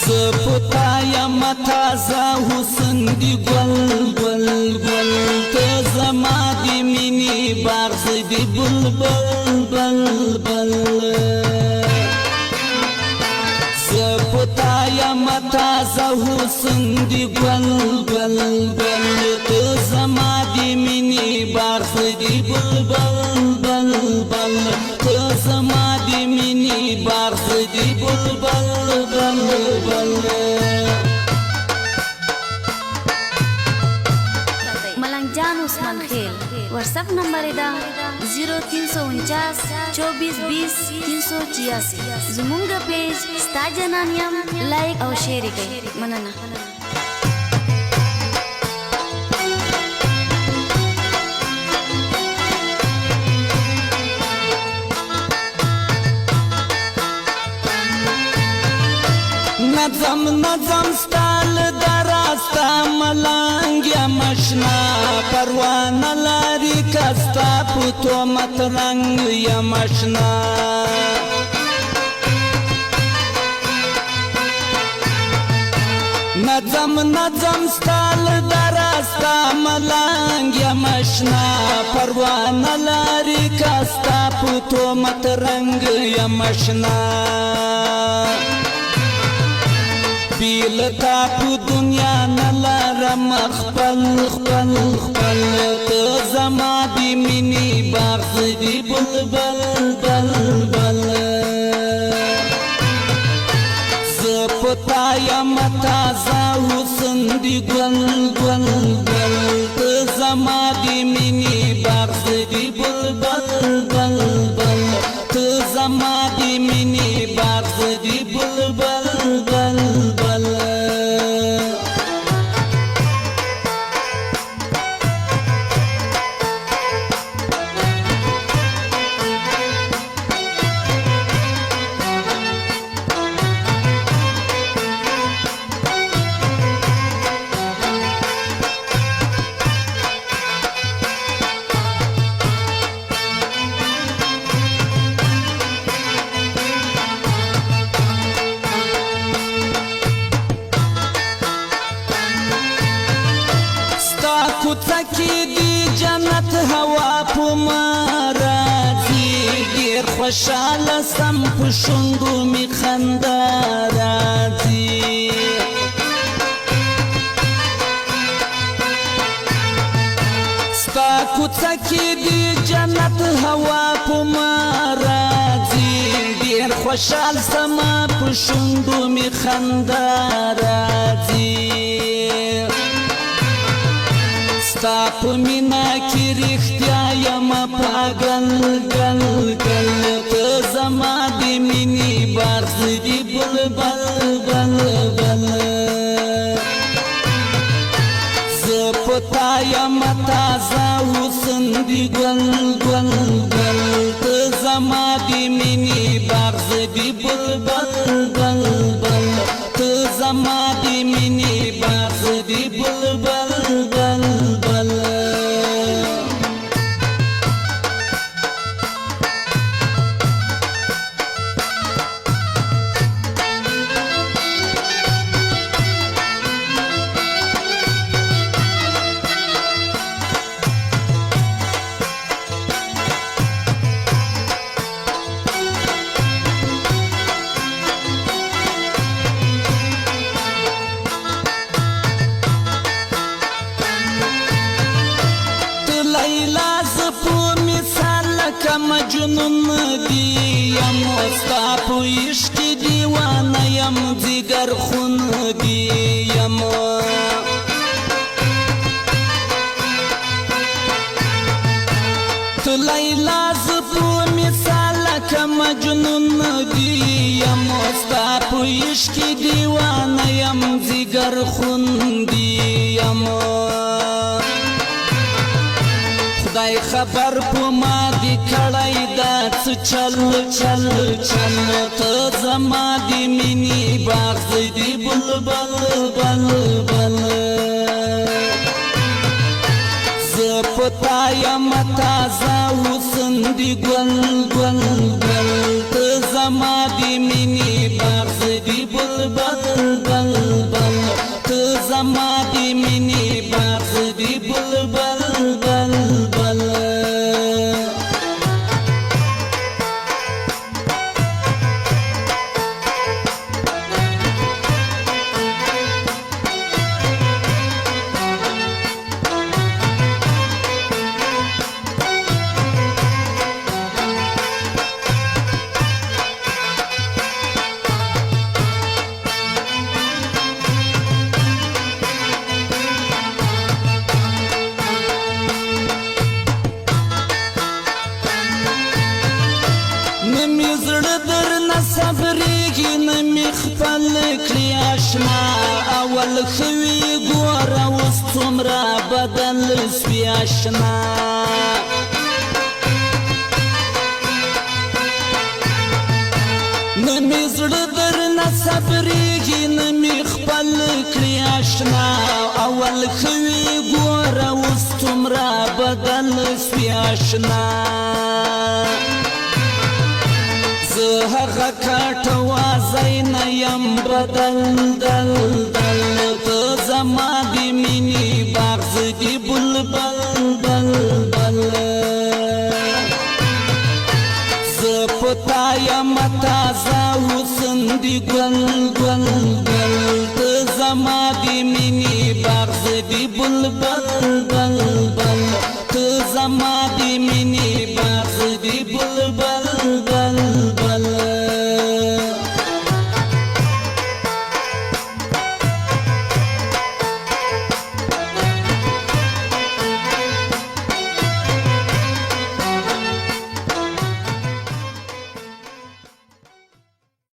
زپتا یم تازه حسن دی گل گل گل ته زما دی مینی باغ دی بلبل بل بل زپتا یم تازه حسن دی گل گل گل ته زما دی مینی باغ دی بلبل بل بل ته زما دی مینی باغ دی بلبل بل بل मलंगजान उस्मान खेल WhatsApp number है 0349 24 20 386 जुमुंगा पेज स्टाजनानियम लाइक और शेयर करें मनना نظم نظم ستال دراستا ملنگ یا مشنا پروانه لاری کستا پتو مترنگ یا مشنا نظم نظم ستال دراستا ملنگ یا مشنا پروانه لاری کستا پتو مترنگ یا مشنا بیلتا پو دنیا نلارم خپل خپل خپل ته زما دی مینی باغ دی بلبل بل بل زپتا یم تازه حسن دی گل گل گل ته زما دی مینی باغ دی بلبل بل بل ته زما دی مینی باغ دی بلبل بل بل کوڅکی دی جنت هوا په مارازي ډیر خوشاله سم په شونډو می خندا راځي ستا کوڅکی دی جنت هوا په مارازي ډیر خوشاله سم په شونډو می خندا راځي ستا په مینا کې رښتیا یم پاگل گل گل ته زما دی مینی باغ دی بلبل بل بل زپتا یم تازه حسن دی گل گل گل ته زما دی مینی باغ دی بلبل بل بل ته زما دی مینی باغ دی بلبل بل بل مجنون دی یم ستا په عشق دیوانه یم جگر خون دی یم تو لیلا ز په مثال که مجنون دی یم ستا په عشق دیوانه یم جگر خون دی یم خدای خبر په ما دی کړی دا څه چل چل چل ته زما دی مینی باغ دی بلبل بل بل زپتا یم تازه حسن دی گل گل گل ته زما دی مینی باغ دی بلبل زړه درنه صبرېږي نه مې خپل کړي اشنا اول ښه وي ګوره اوس څومره بدل سوي اشنا نه مې زړه درنه صبرېږي نه مې خپل کړي اشنا اول ښه وي ګوره اوس څومره بدل سوي اشنا زه هغه کټوازی نه یم بدل دل دل ته زما د مینې باغ زه د بلبل بل بل زه په تا یم تازه حسن د ګل ګل ګل ته زما د مینې باغ زه د بلبل بل بل ته زما د مینې باغ زه د بلبل بل بل